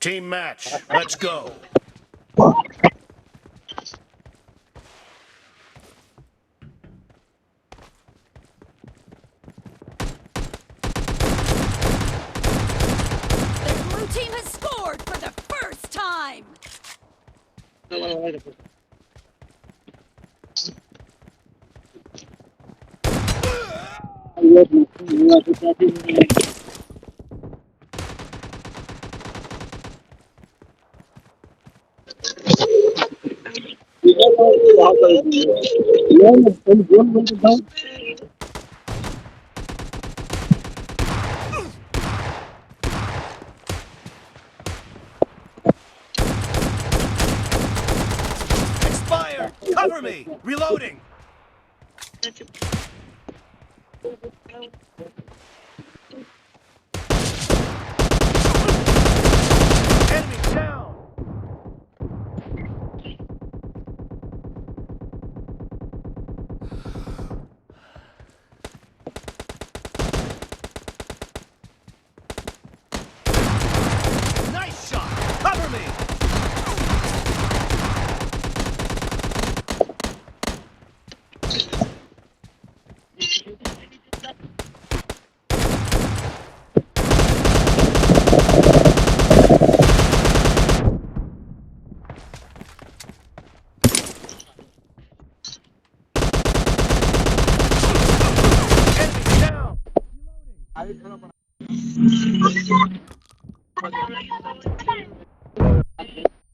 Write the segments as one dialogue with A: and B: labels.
A: Team match. Let's go.
B: The blue team has scored for the first time.
A: Expired. Cover me. Reloading. Enemy down. Nice shot. Cover me. Enemy down.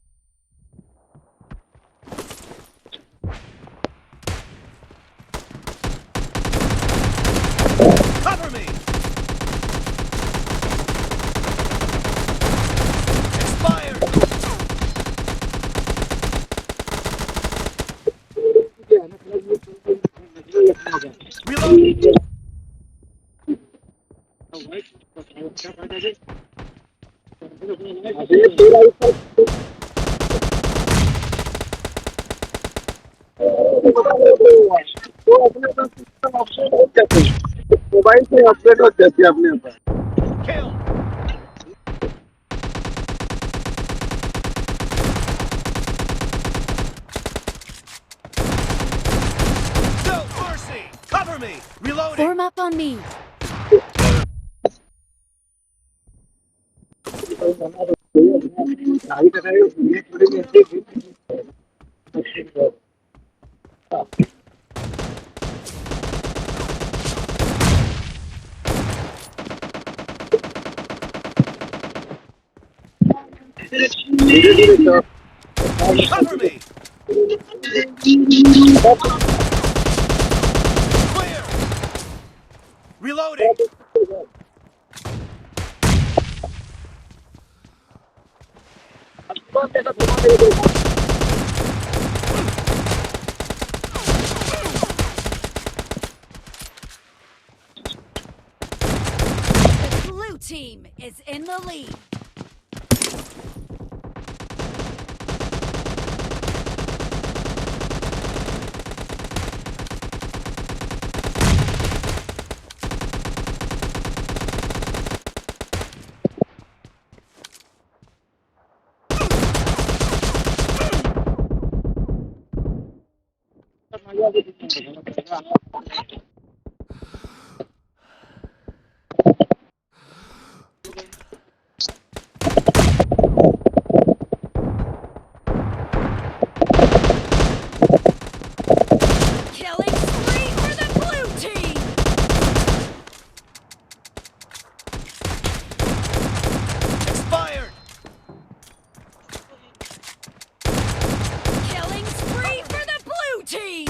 A: Cover me. Expired. Reload.
C: Mobile से update हो जाती है अपने ऊपर।
A: Kill. No mercy. Cover me. Reloading.
B: Form up on me.
A: Cover me. Clear. Reloading.
B: The blue team is in the lead. Killing spree for the blue team.
A: Expired.
B: Killing spree for the blue team.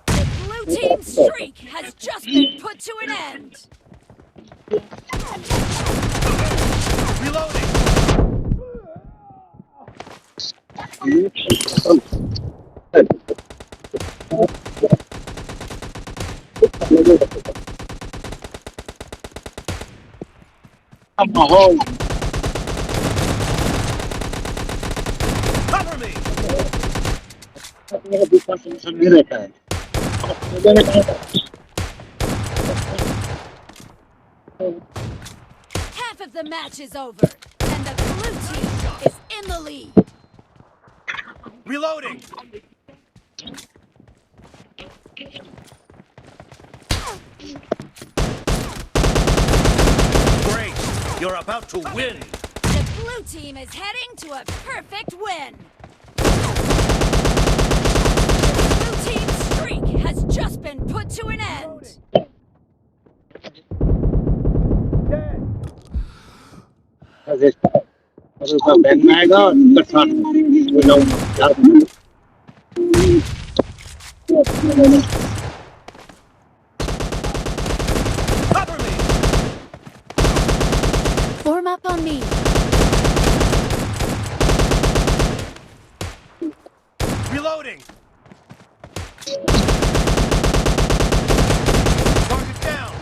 B: The blue team's streak has just been put to an end.
A: Reloading.
C: माहौल
A: Cover me.
C: दूसरा tension नहीं रहता है।
B: Half Half of the match is over, and the blue team is in the lead.
A: Reloading. Great. You're about to win.
B: The blue team is heading to a perfect win. The blue team's streak has just been put to an end.
C: Ben आएगा उसका साथ हो जाऊंगा
A: Cover me.
B: Form up on me.
A: Reloading. Target down.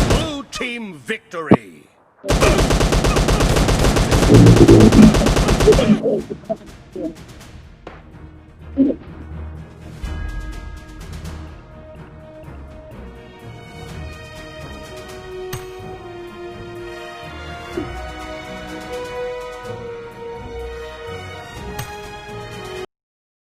A: Blue team victory.